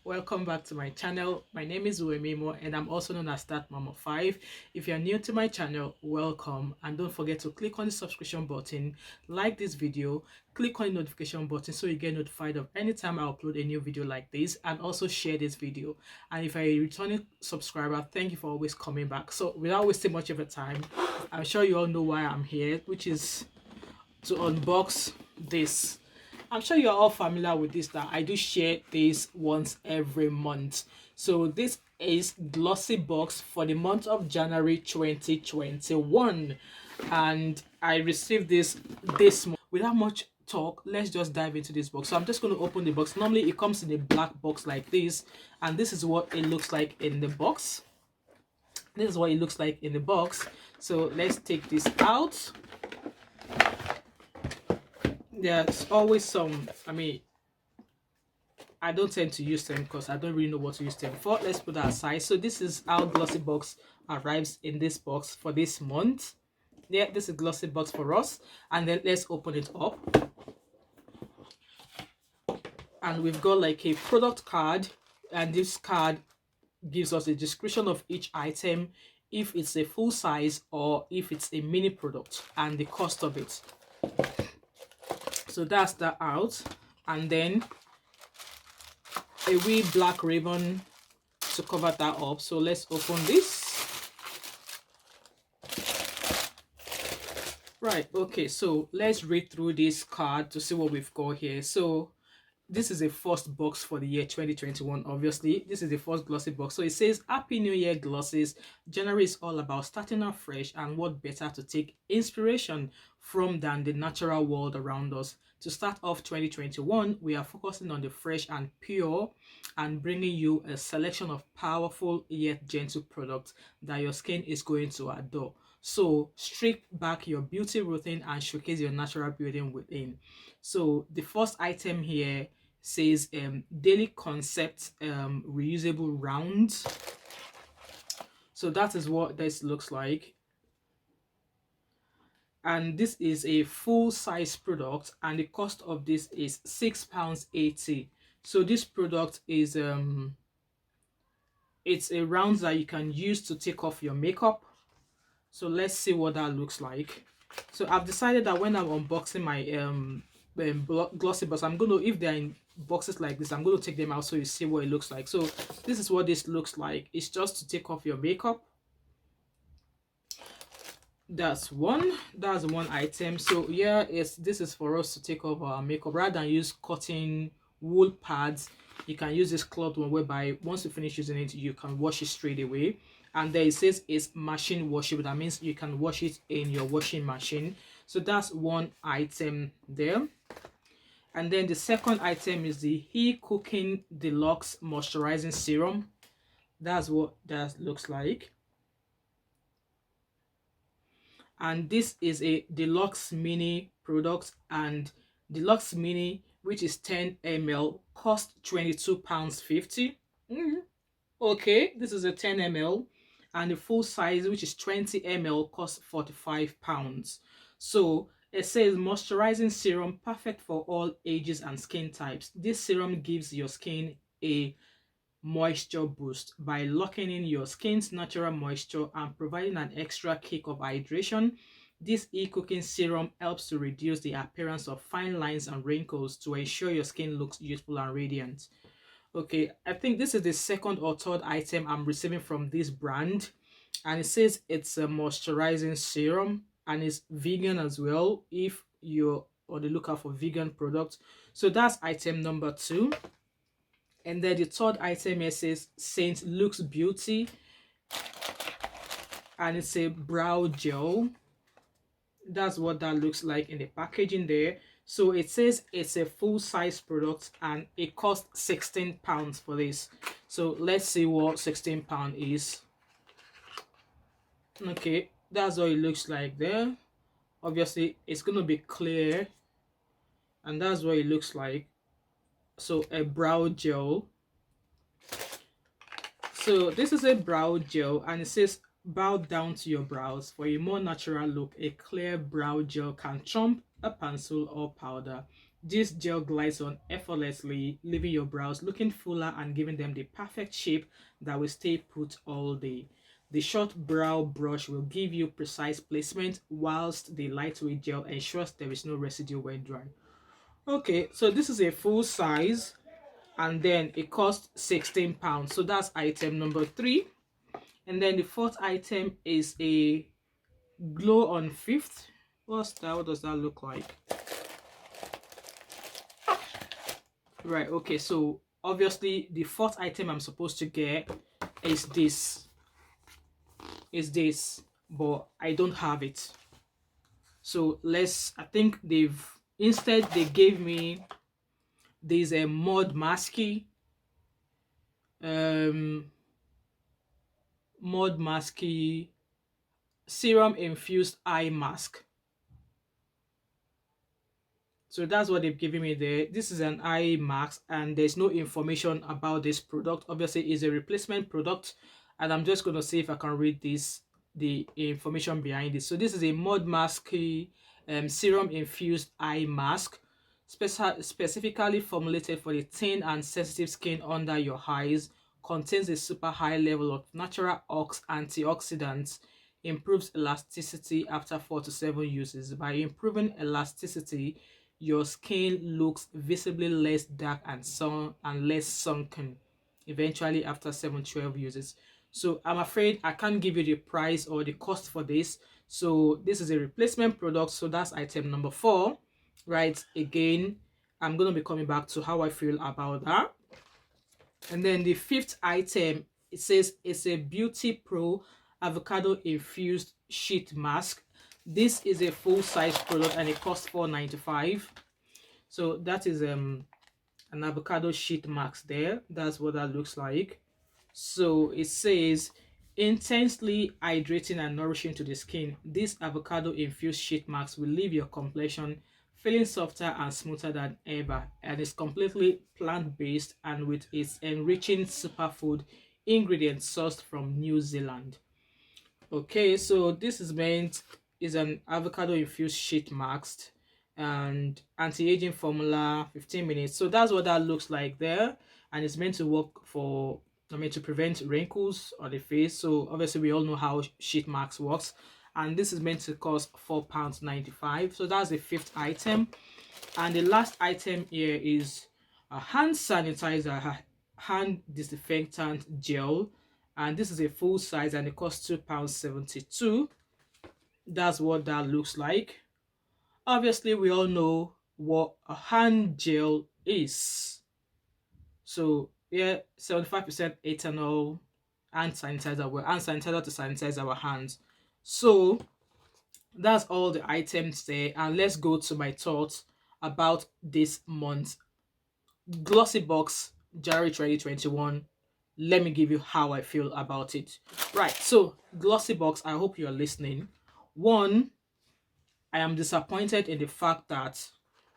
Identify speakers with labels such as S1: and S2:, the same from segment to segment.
S1: Welcome back to my channel. My name is Uemimo and I'm also known as That Mama 5. If you're new to my channel, welcome, and don't forget to click on the subscription button, like this video, click on the notification button so you get notified of anytime I upload a new video like this, and also share this video. And if you're a returning subscriber, thank you for always coming back. So without wasting much of your time, I'm sure you all know why I'm here, which is to unbox this. I'm sure you're all familiar with this, that I do share this once every month. So this is Glossybox for the month of January 2021, and I received this month. Without much talk, let's just dive into this box. So I'm just going to open the box. Normally it comes in a black box like this, and this is what it looks like in the box. This is what it looks like in the box. So let's take this out. There's always some, I don't tend to use them because I don't really know what to use them for. Let's put that aside. So this is how Glossybox arrives in this box for this month. Yeah, this is Glossybox for us. And then let's open it up. And we've got like a product card, and this card gives us a description of each item, if it's a full size or if it's a mini product, and the cost of it. So that's that out, and then a wee black ribbon to cover that up. So let's open this. Right, okay, so let's read through this card to see what we've got here. So this is a first box for the year 2021. Obviously this is the first glossy box. So it says, Happy New Year glosses. January is all about starting out fresh, and what better to take inspiration from than the natural world around us. To start off 2021, we are focusing on the fresh and pure, and bringing you a selection of powerful yet gentle products that your skin is going to adore. So strip back your beauty routine and showcase your natural beauty within. So the first item here says Daily Concept reusable rounds. So that is what this looks like. And this is a full size product, and the cost of this is £6.80. So this product is it's a round that you can use to take off your makeup. So let's see what that looks like. So I've decided that when I'm unboxing my Glossybox, I'm going to, if they're in boxes like this, I'm going to take them out so you see what it looks like. So this is what this looks like. It's just to take off your makeup. That's one item. So yeah, this is for us to take off our makeup. Rather than use cotton wool pads, you can use this cloth one, whereby once you finish using it, you can wash it straight away. And there it says it's machine washable. That means you can wash it in your washing machine. So that's one item there. And then the second item is the He Cooking Deluxe Moisturizing Serum. That's what that looks like. And this is a deluxe mini product, and deluxe mini, which is 10 ml, cost £22.50. Okay, this is a 10 ml, and the full size, which is 20 ml, costs £45. So it says moisturizing serum, perfect for all ages and skin types. This serum gives your skin a moisture boost by locking in your skin's natural moisture and providing an extra kick of hydration. This e-cooking serum helps to reduce the appearance of fine lines and wrinkles to ensure your skin looks youthful and radiant. Okay, I think this is the second or third item I'm receiving from this brand, and it says it's a moisturizing serum, and it's vegan as well if you're on the lookout for vegan products. So that's item number 2. And then the third item here says St. Luke's Beauty, and it's a brow gel. That's what that looks like in the packaging there. So it says it's a full size product, and it costs £16 for this. So let's see what £16 is. Okay, that's what it looks like there. Obviously it's going to be clear, and that's what it looks like. So a brow gel. So this is a brow gel, and it says bow down to your brows for a more natural look. A clear brow gel can trump a pencil or powder. This gel glides on effortlessly, leaving your brows looking fuller and giving them the perfect shape that will stay put all day. The short brow brush will give you precise placement, whilst the lightweight gel ensures there is no residue when dry. Okay, so this is a full size, and then it costs £16. So that's item number 3. And then the fourth item is a glow on fifth. What's that? What does that look like? Right, okay, so obviously the fourth item I'm supposed to get is this. But I don't have it. So I think they gave me this a um mod masky serum infused eye mask. So that's what they've given me there. This is an eye mask, and there's no information about this product. Obviously, it's a replacement product, and I'm just going to see if I can read the information behind it. So this is a mud mask serum infused eye mask, specifically formulated for the thin and sensitive skin under your eyes. Contains a super high level of natural antioxidants. Improves elasticity after 4 to 7 uses. By improving elasticity, your skin looks visibly less dark and less sunken eventually after 7-12 uses. So I'm afraid I can't give you the price or the cost for this. So this is a replacement product. So that's item number 4. Right, again, I'm going to be coming back to how I feel about that. And then the fifth item, it says it's a Beauty Pro avocado infused sheet mask. This is a full-size product and it costs $4.95. So that is an avocado sheet mask there. That's what that looks like. So it says intensely hydrating and nourishing to the skin. This avocado infused sheet mask will leave your complexion feeling softer and smoother than ever, and is completely plant-based and with its enriching superfood ingredients sourced from New Zealand. Okay, so this is an avocado infused sheet mask and anti-aging formula, 15 minutes. So that's what that looks like there, and it's meant to work to prevent wrinkles on the face. So obviously we all know how sheet mask works, and this is meant to cost £4.95. So that's the fifth item. And the last item here is a hand sanitizer, hand disinfectant gel, and this is a full size and it costs £2.72. That's what that looks like. Obviously we all know what a hand gel is. So yeah, 75% ethanol and sanitizer. We're hand sanitizer to sanitize our hands. So that's all the items there, and let's go to my thoughts about this month's Glossybox January 2021. Let me give you how I feel about it. Right, so Glossybox, I hope you're listening. One, I am disappointed in the fact that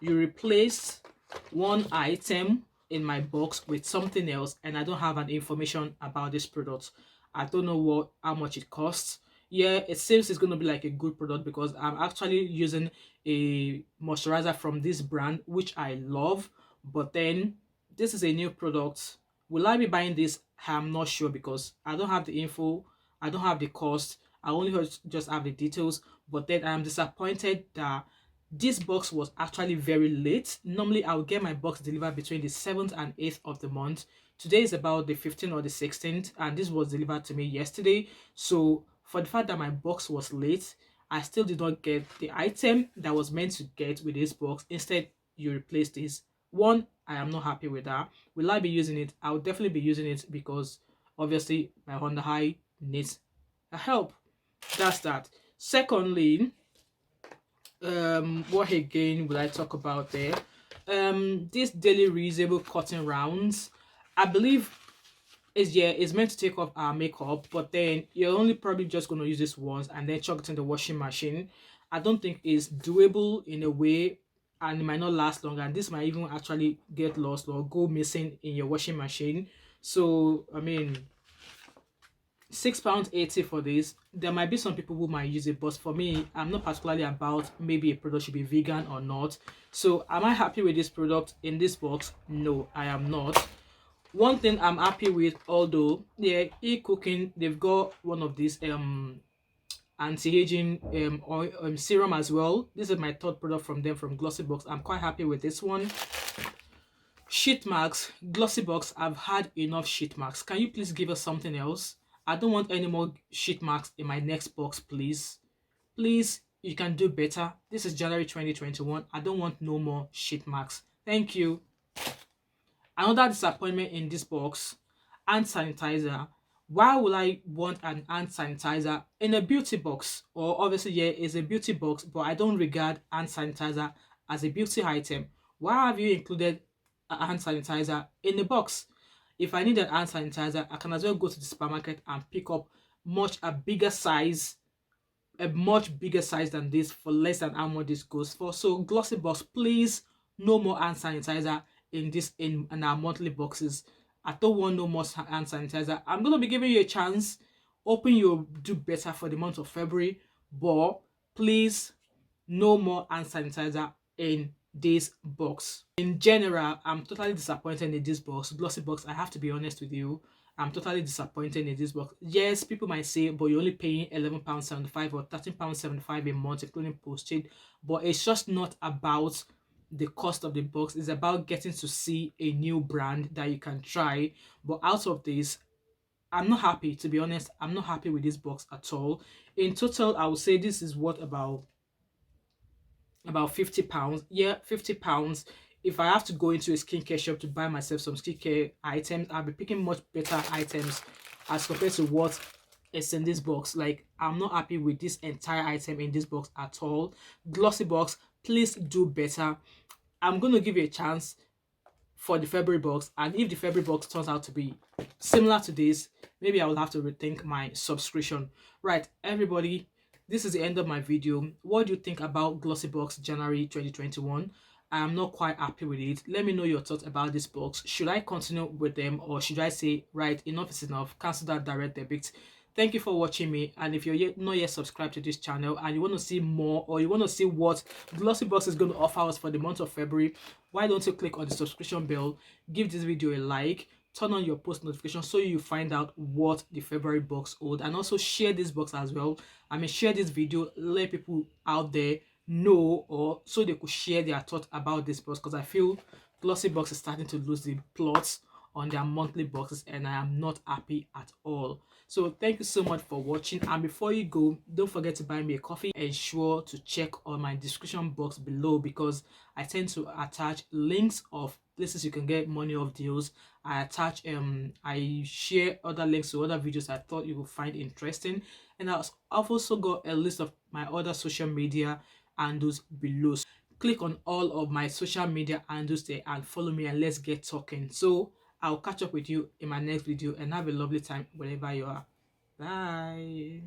S1: you replaced one item in my box with something else, and I don't have an information about this product. I don't know how much it costs. Yeah, it seems it's going to be like a good product because I'm actually using a moisturizer from this brand, which I love. But then this is a new product. Will I be buying this? I'm not sure because I don't have the info. I don't have the cost. I only just have the details. But then I'm disappointed that this box was actually very late. Normally I'll get my box delivered between the 7th and 8th of the month. Today is about the 15th or the 16th, and this was delivered to me yesterday. So for the fact that my box was late, I still did not get the item that was meant to get with this box. Instead, you replaced this. One, I am not happy with that. Will I be using it? I'll definitely be using it because obviously my under eye needs help. That's that. Secondly, what again will I talk about there? This daily reusable cotton rounds, I believe is meant to take off our makeup, but then you're only probably just going to use this once and then chuck it in the washing machine. I don't think it's doable in a way, and it might not last long, and this might even actually get lost or go missing in your washing machine. So I mean, £6.80 for this. There might be some people who might use it, but for me, I'm not particularly about maybe a product should be vegan or not. So am I happy with this product in this box? No, I am not. One thing I'm happy with, although yeah, e-cooking, they've got one of these anti-aging oil, serum as well. This is my third product from them, from Glossybox. I'm quite happy with this one. Sheet marks, Glossybox, I've had enough sheet marks. Can you please give us something else? I don't want any more sheet marks in my next box, please. Please, you can do better. This is January 2021. I don't want no more sheet marks. Thank you. Another disappointment in this box, hand sanitizer. Why would I want an hand sanitizer in a beauty box? Or obviously, yeah, it's a beauty box, but I don't regard hand sanitizer as a beauty item. Why have you included a hand sanitizer in the box? If I need an hand sanitizer, I can as well go to the supermarket and pick up a bigger size, a much bigger size than this for less than how much this goes for. So Glossybox, please, no more hand sanitizer in our monthly boxes. I don't want no more hand sanitizer. I'm gonna be giving you a chance, hoping you'll do better for the month of February, but please, no more hand sanitizer in this box. In general, I'm totally disappointed in this box. Glossybox, I have to be honest with you, I'm totally disappointed in this box. Yes, people might say, but you're only paying £11.75 or £13.75 a month, including postage. But it's just not about the cost of the box. It's about getting to see a new brand that you can try. But out of this, I'm not happy, to be honest. I'm not happy with this box at all. In total, I would say this is what, about £50. Yeah, £50. If I have to go into a skincare shop to buy myself some skincare items, I'll be picking much better items as compared to what is in this box. Like, I'm not happy with this entire item in this box at all. Glossybox, please do better. I'm going to give you a chance for the February box, and if the February box turns out to be similar to this, maybe I will have to rethink my subscription. Right, everybody, this is the end of my video. What do you think about Glossybox January 2021? I am not quite happy with it. Let me know your thoughts about this box. Should I continue with them, or should I say, right, enough is enough, cancel that direct debit? Thank you for watching me, and if you're not yet subscribed to this channel and you want to see more, or you want to see what Glossybox is going to offer us for the month of February, why don't you click on the subscription bell, give this video a like, turn on your post notifications so you find out what the February box holds, and also share this box as well. Share this video, let people out there know, or so they could share their thoughts about this box, because I feel Glossybox is starting to lose the plots on their monthly boxes, and I am not happy at all. So thank you so much for watching, and before you go, don't forget to buy me a coffee. Ensure to check on my description box below, because I tend to attach links of places you can get money off deals. I share other links to other videos I thought you will find interesting, and I've also got a list of my other social media handles below. So click on all of my social media handles there and follow me, and let's get talking. So I'll catch up with you in my next video, and have a lovely time wherever you are. Bye.